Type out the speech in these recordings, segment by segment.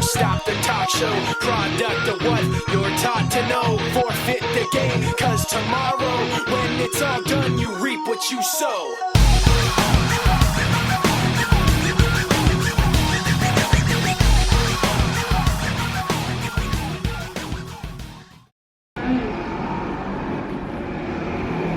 stop the talk show. Product of what you're taught to know. Forfeit the game, cause tomorrow, when it's all done, you reap what you sow.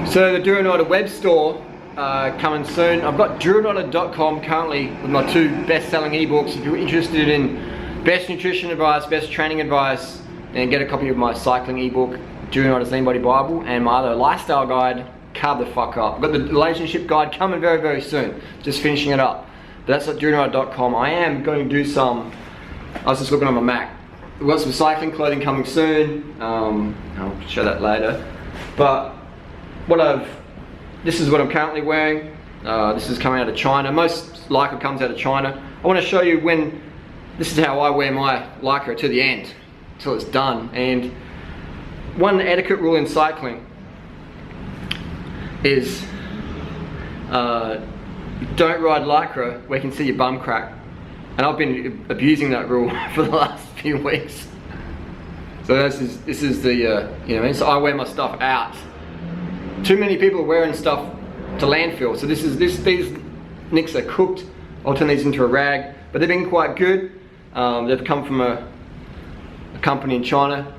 So the Durianrider web store coming soon. I've got Durianrider.com currently with my 2 best-selling ebooks. If you're interested in best nutrition advice, best training advice, then get a copy of my cycling ebook, Durianrider's Lean Body Bible, and my other lifestyle guide, Carb the Fuck Up. I've got the relationship guide coming very, very soon. Just finishing it up. But that's at Durianrider.com. I am going to do some, I was just looking on my Mac. We've got some cycling clothing coming soon. I'll show that later. But this is what I'm currently wearing. This is coming out of China. Most Lycra comes out of China. I want to show you this is how I wear my Lycra to the end, till it's done. And one etiquette rule in cycling is don't ride Lycra where you can see your bum crack. And I've been abusing that rule for the last few weeks. So this is the, you know what I mean? So I wear my stuff out. Too many people are wearing stuff to landfill. So these nicks are cooked. I'll turn these into a rag, but they've been quite good. They've come from a company in China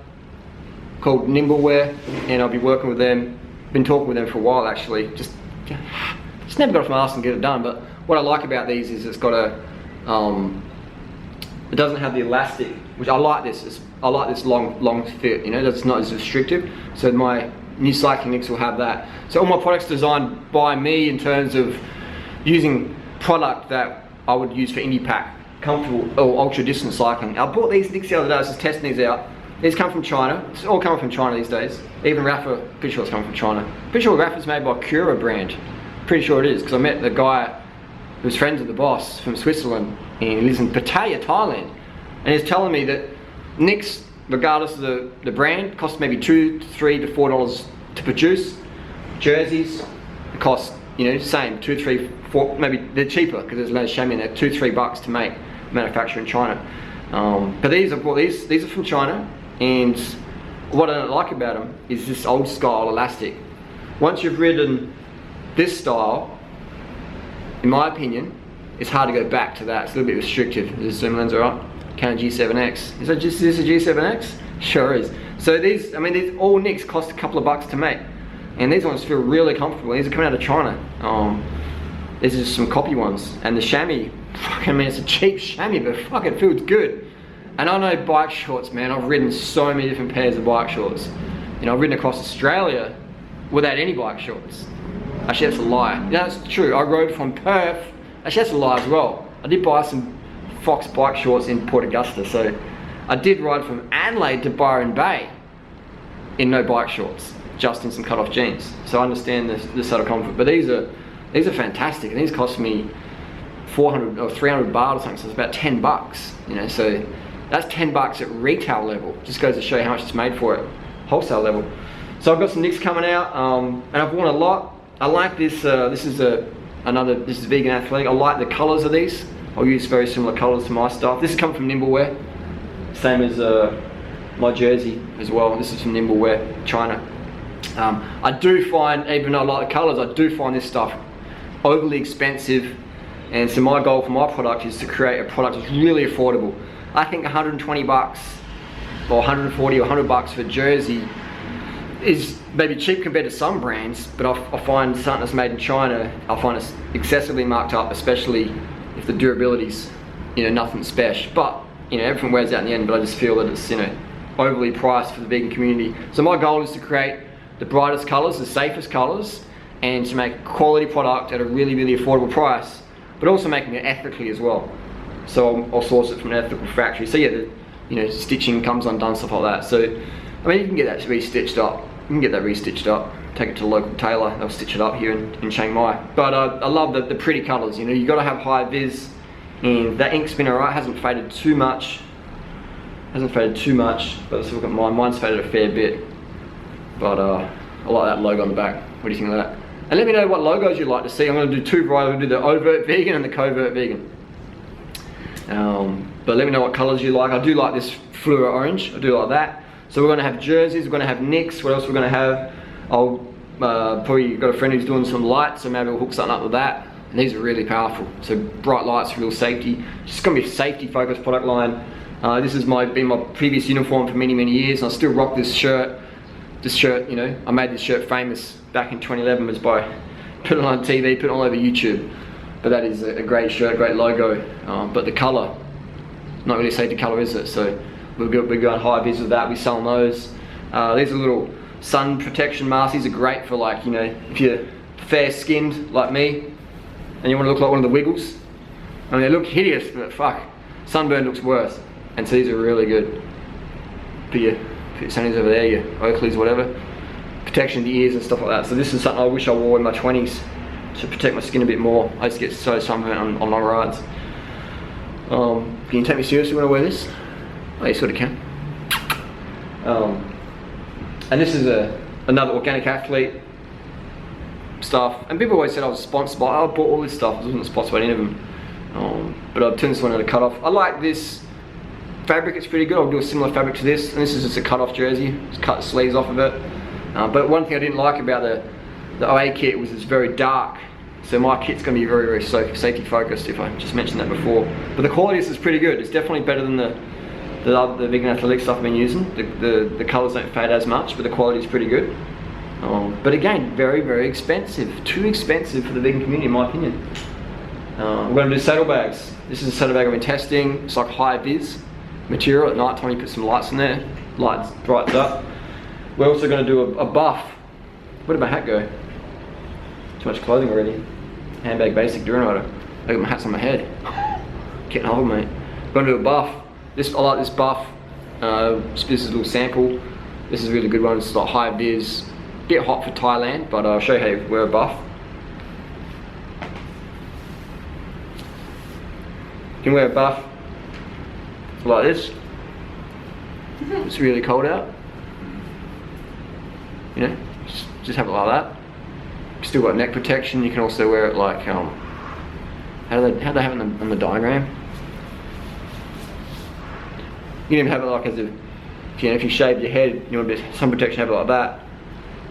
called Nimbleware, and I'll be working with them. Been talking with them for a while actually. Just never got off my ass and get it done. But what I like about these is it's got a, it doesn't have the elastic, which I like this. I like this long fit. You know, it's not as restrictive. So my new cycling nicks will have that. So all my products designed by me in terms of using product that I would use for indie pack, comfortable or ultra distance cycling. I bought these nicks the other day. I was just testing these out. These come from China. It's all coming from China these days. Even Rafa, pretty sure it's coming from China. Pretty sure Rafa's made by Cura brand. Pretty sure it is, because I met the guy who's friends with the boss from Switzerland, and he lives in Pattaya, Thailand. And he's telling me that nicks, regardless of the brand, cost maybe $2, $3 to $4 to produce. Jerseys, it cost, you know, same, 2, 3, 4, maybe they're cheaper because there's no chamois in there, $2, $3 to make, manufacture in China. But these are from China, and what I don't like about them is this old style elastic. Once you've ridden this style, in my opinion, it's hard to go back to that. It's a little bit restrictive. Is the zoom lens alright? Canon G7X. Is this a G7X? Sure is. So these all nicks cost a couple of bucks to make, and these ones feel really comfortable. These are coming out of China. These are just some copy ones, and the chamois. I mean, it's a cheap chamois, but fuck, it feels good. And I know bike shorts, man. I've ridden so many different pairs of bike shorts. You know, I've ridden across Australia without any bike shorts. Actually, that's a lie. Yeah, that's true. I rode from Perth. Actually, that's a lie as well. I did buy some Fox bike shorts in Port Augusta, so I did ride from Adelaide to Byron Bay in no bike shorts, just in some cut-off jeans. So I understand this sort of comfort. But these are fantastic, and these cost me 400 or 300 baht or something, so it's about 10 bucks. You know, so that's 10 bucks at retail level. Just goes to show you how much it's made for at wholesale level. So I've got some nicks coming out, and I've worn a lot. I like this. This is vegan athletic. I like the colours of these. I'll use very similar colours to my stuff. This has come from Nimbleware, same as my jersey as well. This is from Nimbleware, China. I do find, even though I like the colours, I do find this stuff overly expensive. And so my goal for my product is to create a product that's really affordable. I think 120 bucks or 140 or 100 bucks for a jersey is maybe cheap compared to some brands, but I find something that's made in China, I find it's excessively marked up, especially if the durability's, you know, nothing special. But, you know, everything wears out in the end, but I just feel that it's, you know, overly priced for the vegan community. So my goal is to create the brightest colours, the safest colours, and to make a quality product at a really, really affordable price, but also making it ethically as well. So I'll source it from an ethical factory. So yeah, you know, stitching comes undone, stuff like that. So, I mean, you can get that restitched up. You can get that restitched up. Take it to the local tailor, they'll stitch it up here in Chiang Mai. But I love the pretty colours, you know, you got to have high vis, and that ink's been alright, hasn't faded too much. But let's look at mine. Mine's faded a fair bit. But I like that logo on the back. What do you think of that? And let me know what logos you'd like to see. I'm going to do two varieties. I'm going to do the overt vegan and the covert vegan. But let me know what colours you like. I do like this fluoro orange, I do like that. So we're going to have jerseys, we're going to have nicks. What else we're going to have? I'll probably got a friend who's doing some lights, so maybe we'll hook something up with that. And these are really powerful. So bright lights, real safety. It's just going to be a safety focused product line. This has been my previous uniform for many years, and I still rock this shirt. This shirt, you know, I made this shirt famous back in 2011 was by putting it on TV, put it all over YouTube. But that is a great shirt, great logo. But the colour, not really a safety colour, is it? So we're going high vis with that. We're selling those. These are little sun protection masks. These are great for, like, you know, if you're fair skinned like me and you want to look like one of the Wiggles. I mean, they look hideous, but fuck, sunburn looks worse. And so these are really good. Put your sunnies over there, your Oakleys, whatever. Protection of the ears and stuff like that. So this is something I wish I wore in my 20s to protect my skin a bit more. I used to get so sunburnt on long rides. Can you take me seriously when I wear this? Oh, you sort of can. And this is another organic athlete stuff. And people always said I was sponsored by, I bought all this stuff. I wasn't sponsored by any of them. But I've turned this one into a cut off. I like this fabric, it's pretty good. I'll do a similar fabric to this. And this is just a cut off jersey. Just cut the sleeves off of it. But one thing I didn't like about the OA kit was it's very dark. So my kit's going to be very safety focused, if I just mentioned that before. But the quality of this is pretty good. It's definitely better than the vegan athletic stuff I've been using. The colours don't fade as much, but the quality is pretty good. But again, very expensive. Too expensive for the vegan community, in my opinion. I'm going to do saddlebags. This is a saddlebag I've been testing. It's like high vis material. At night time you put some lights in there. Lights brights up. We're also going to do a buff. Where did my hat go? Too much clothing already. Handbag basic Durianrider. I got my hats on my head. Getting old, mate. I'm going to do a buff. I like this buff. This is a little sample. This is a really good one. It's like high vis. Bit hot for Thailand, but I'll show you how you wear a buff. You can wear a buff like this. It's really cold out. You know, just have it like that. Still got neck protection. You can also wear it like how do they have it on the diagram? You can even have it like as if you shave your head, you want a bit sun protection, have it like that.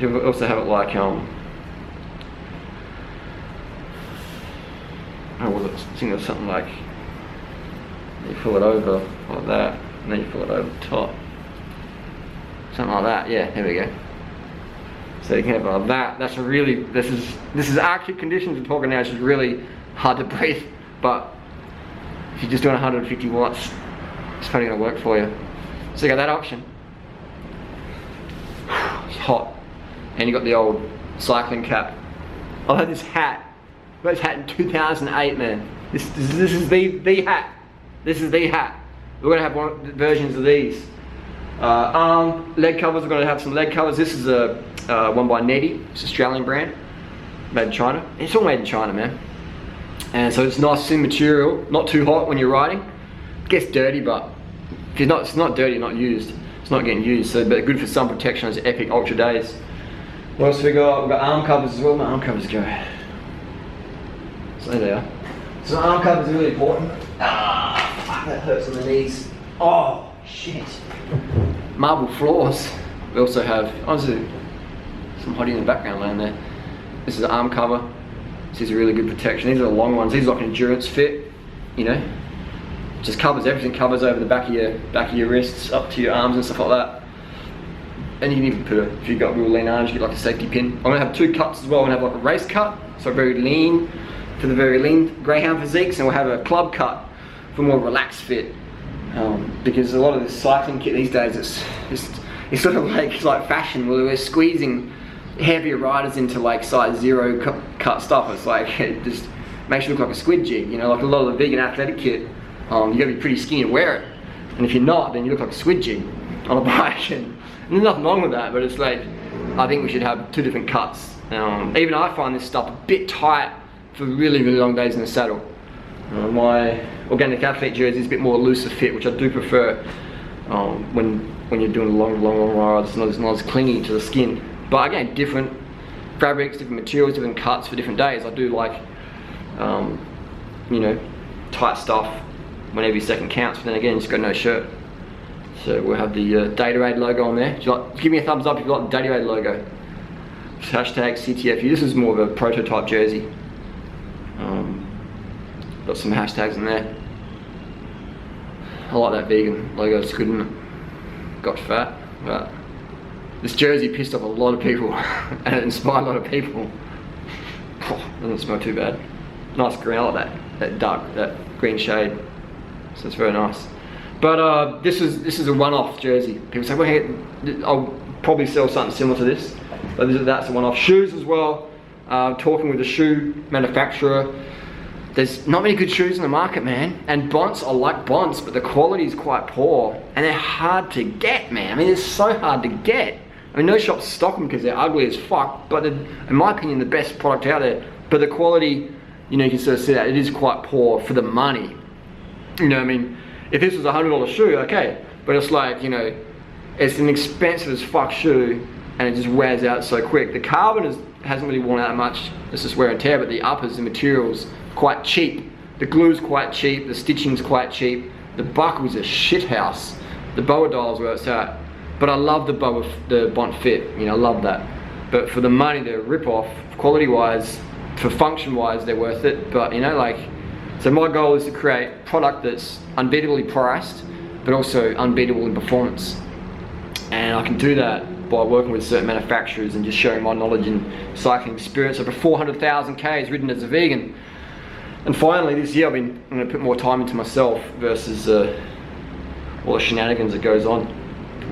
You can also have it like I think there's something like you pull it over like that, and then you pull it over the top. Something like that. Yeah, there we go. So you can have it like that. That's a really this is Arctic conditions we're talking now. It's just really hard to breathe, but if you're just doing 150 watts, it's probably going to work for you. So you got that option. It's hot. And you got the old cycling cap. I had this hat. I got this hat in 2008, man. This is the hat. This is the hat. We're going to have versions of these. Leg covers, we're going to have some leg covers. This is a one by Netty. It's an Australian brand. Made in China. It's all made in China, man. And so it's nice thin material. Not too hot when you're riding. It gets dirty, but if it's not dirty, not used. It's not getting used. So, but good for sun protection on those epic ultra days. What else we got? We've got arm covers as well. My arm covers go. So there they are. So arm covers are really important. Ah, fuck, that hurts on the knees. Oh, shit. Marble floors. We also have, some hottie in the background laying there. This is an arm cover. This is a really good protection. These are the long ones. These are like an endurance fit, you know. Just covers everything, covers over the back of your wrists, up to your arms and stuff like that. And you can even put if you've got real lean arms, you get like a safety pin. I'm gonna have two cuts as well. I'm gonna have like a race cut, so very lean, for the very lean greyhound physiques, and we'll have a club cut for more relaxed fit. Because a lot of this cycling kit these days, it's sort of like fashion, where we're squeezing heavier riders into like size 0 cut stuff. It's like, it just makes you look like a squid jig, you know, like a lot of the vegan athletic kit. You gotta be pretty skinny to wear it. And if you're not, then you look like a squid jig on a bike. And there's nothing wrong with that, but it's like, I think we should have two different cuts. Even I find this stuff a bit tight for really long days in the saddle. My organic athlete jersey is a bit more looser fit, which I do prefer when you're doing long rides. It's not as clingy to the skin. But again, different fabrics, different materials, different cuts for different days. I do like, you know, tight stuff when every second counts, but then again, just got no shirt. So we'll have the Durianrider logo on there. Give me a thumbs up if you like the Durianrider logo. Hashtag CTFU. This is more of a prototype jersey. Got some hashtags in there. I like that vegan logo, it's good, isn't it? Got fat, but this jersey pissed off a lot of people and it inspired a lot of people. Doesn't smell too bad. Nice green, I like that green shade. So it's very nice. But this is a one-off jersey. People say, well, hey, I'll probably sell something similar to this. But that's a one-off. Shoes as well. Talking with a shoe manufacturer. There's not many good shoes in the market, man. And Bonds, I like Bonds, but the quality is quite poor. And they're hard to get, man. I mean, it's so hard to get. I mean, no shops stock them because they're ugly as fuck. But in my opinion, the best product out there. But the quality, you know, you can sort of see that it is quite poor for the money. You know what I mean? If this was a $100 shoe, okay. But it's like, you know, it's an expensive as fuck shoe and it just wears out so quick. The carbon hasn't really worn out much. It's just wear and tear, but the uppers, the material's quite cheap. The glue's quite cheap, the stitching's quite cheap. The buckle's a shit house. The boa dial's where it's at. But I love the Bont fit, you know, I love that. But for the money, they're a rip-off. Quality-wise, for function-wise, they're worth it. But, you know, like, so my goal is to create product that's unbeatably priced, but also unbeatable in performance. And I can do that by working with certain manufacturers and just sharing my knowledge and cycling experience. Over 400,000 Ks ridden as a vegan. And finally, this year I'm going to put more time into myself versus all the shenanigans that goes on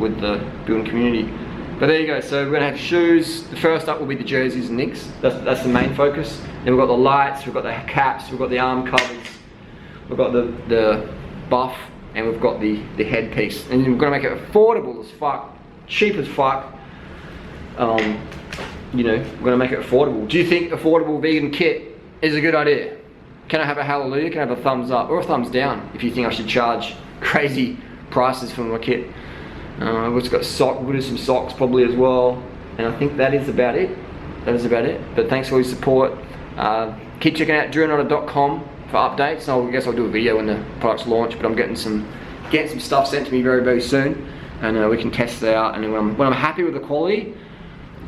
with the building community. But there you go, so we're going to have shoes. The first up will be the jerseys and nicks. That's the main focus. Then we've got the lights, we've got the caps, we've got the arm covers, we've got the buff, and we've got the headpiece. And we're going to make it affordable as fuck, cheap as fuck. You know, we're going to make it affordable. Do you think affordable vegan kit is a good idea? Can I have a hallelujah? Can I have a thumbs up or a thumbs down if you think I should charge crazy prices for my kit? We've got we'll do some socks probably as well. And I think that is about it. But thanks for your support. Keep checking out Durianrider.com for updates. I guess I'll do a video when the product's launch, but I'm getting some stuff sent to me very, very soon. And we can test it out. And when I'm happy with the quality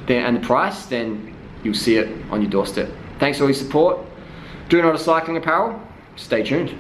and the price, then you'll see it on your doorstep. Thanks for your support. Durianrider Cycling Apparel. Stay tuned.